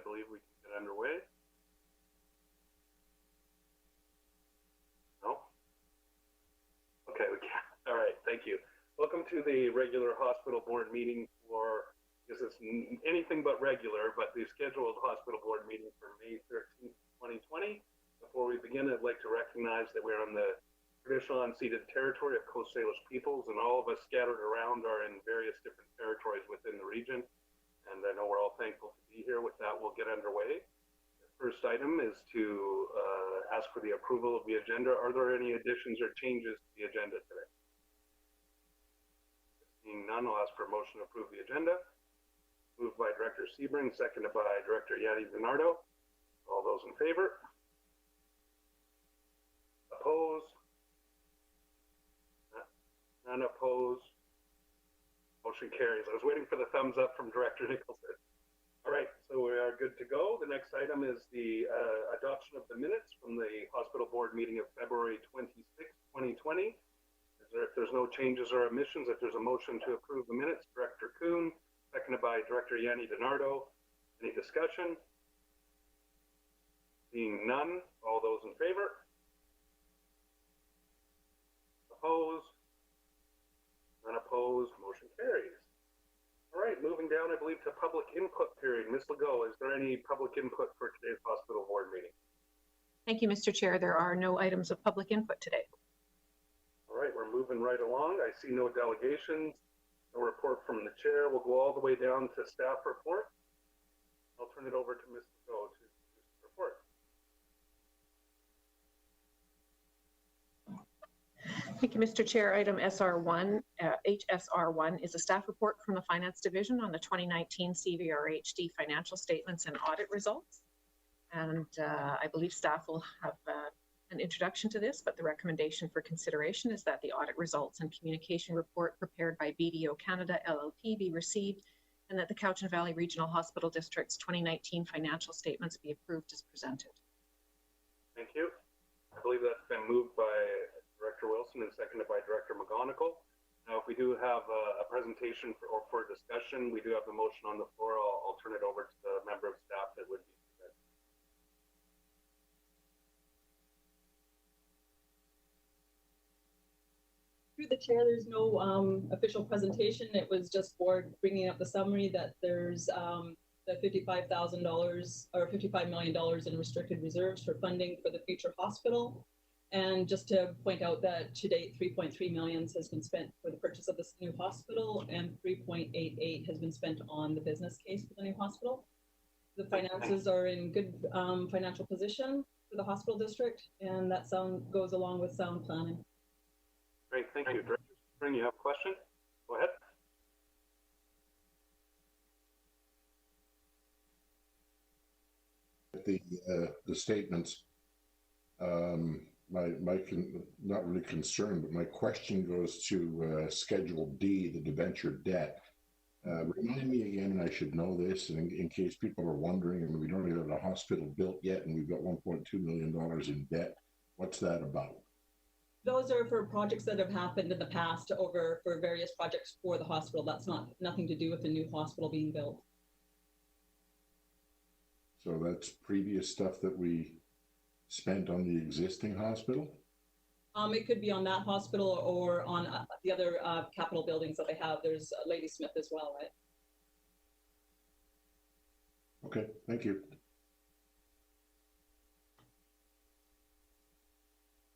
believe we can get underway. No? Okay, we can. All right, thank you. Welcome to the regular hospital board meeting for, this is anything but regular, but the scheduled hospital board meeting for May 13th, 2020. Before we begin, I'd like to recognize that we're on the traditional unceded territory of Coast Salish peoples, and all of us scattered around are in various different territories within the region. And I know we're all thankful to be here. With that, we'll get underway. The first item is to ask for the approval of the agenda. Are there any additions or changes to the agenda today? Seeing none, I'll ask for a motion to approve the agenda. Moved by Director Sebring, seconded by Director Yanni Bernardo. All those in favor? Opposed? None opposed. Motion carries. I was waiting for the thumbs up from Director Nicholson. All right, so we are good to go. The next item is the adoption of the minutes from the hospital board meeting of February 26, 2020. If there's no changes or omissions, if there's a motion to approve the minutes, Director Kuhn, seconded by Director Yanni Bernardo. Any discussion? Seeing none, all those in favor? Opposed? None opposed, motion carries. All right, moving down, I believe, to public input period. Ms. Legault, is there any public input for today's hospital board meeting? Thank you, Mr. Chair. There are no items of public input today. All right, we're moving right along. I see no delegations, no report from the chair. We'll go all the way down to staff report. I'll turn it over to Ms. Legault to report. Thank you, Mr. Chair. Item SR1, HSR1 is a staff report from the Finance Division on the 2019 CVRHD financial statements and audit results. And I believe staff will have an introduction to this, but the recommendation for consideration is that the audit results and communication report prepared by BDO Canada LLP be received, and that the Cowichan Valley Regional Hospital District's 2019 financial statements be approved as presented. Thank you. I believe that's been moved by Director Wilson and seconded by Director McGonigal. Now, if we do have a presentation for discussion, we do have the motion on the floor. I'll turn it over to the member of staff that would be presented. Through the chair, there's no official presentation. It was just board bringing up the summary that there's the $55,000 or $55 million in restricted reserves for funding for the future hospital. And just to point out that to date, 3.3 million has been spent for the purchase of this new hospital, and 3.88 has been spent on the business case for the new hospital. The finances are in good financial position for the hospital district, and that goes along with sound planning. Great, thank you. Director Spring, you have a question? Go ahead. The statements, not really concern, but my question goes to Schedule D, the debenture debt. Remind me again, and I should know this, and in case people are wondering, and we don't even have a hospital built yet, and we've got $1.2 million in debt. What's that about? Those are for projects that have happened in the past for various projects for the hospital. That's nothing to do with the new hospital being built. So that's previous stuff that we spent on the existing hospital? It could be on that hospital or on the other capital buildings that they have. There's Lady Smith as well, right? Okay, thank you.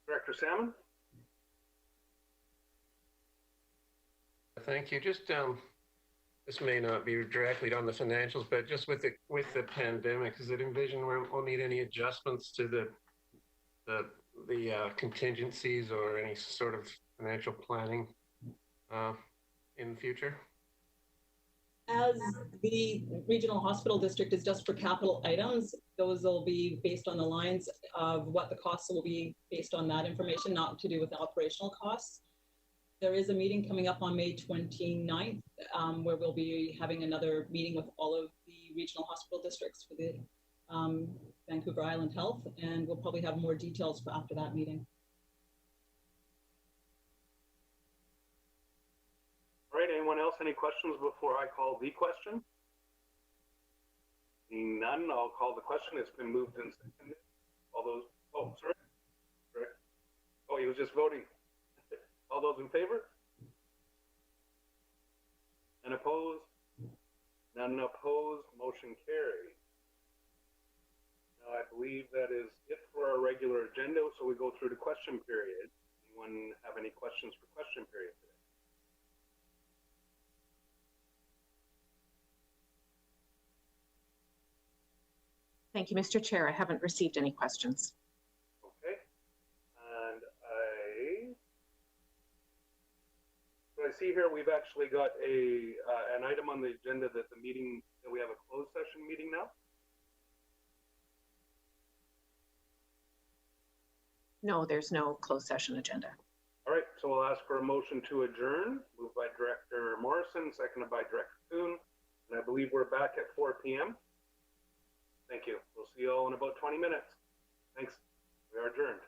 Director Salmon? Thank you. Just this may not be directly on the financials, but just with the pandemic, is it envisioned we'll need any adjustments to the contingencies or any sort of financial planning in the future? As the regional hospital district is just for capital items, those will be based on the lines of what the costs will be based on that information, not to do with the operational costs. There is a meeting coming up on May 29th where we'll be having another meeting with all of the regional hospital districts for the Vancouver Island Health, and we'll probably have more details for after that meeting. All right, anyone else, any questions before I call the question? Seeing none, I'll call the question. It's been moved and seconded. All those, oh, sorry. Oh, he was just voting. All those in favor? And opposed? None opposed, motion carried. Now, I believe that is it for our regular agenda, so we go through the question period. Anyone have any questions for question period today? Thank you, Mr. Chair. I haven't received any questions. Okay. And I see here we've actually got an item on the agenda that we have a closed session meeting now. No, there's no closed session agenda. All right, so we'll ask for a motion to adjourn, moved by Director Morrison, seconded by Director Kuhn, and I believe we're back at 4 p.m. Thank you. We'll see you all in about 20 minutes. Thanks. We are adjourned.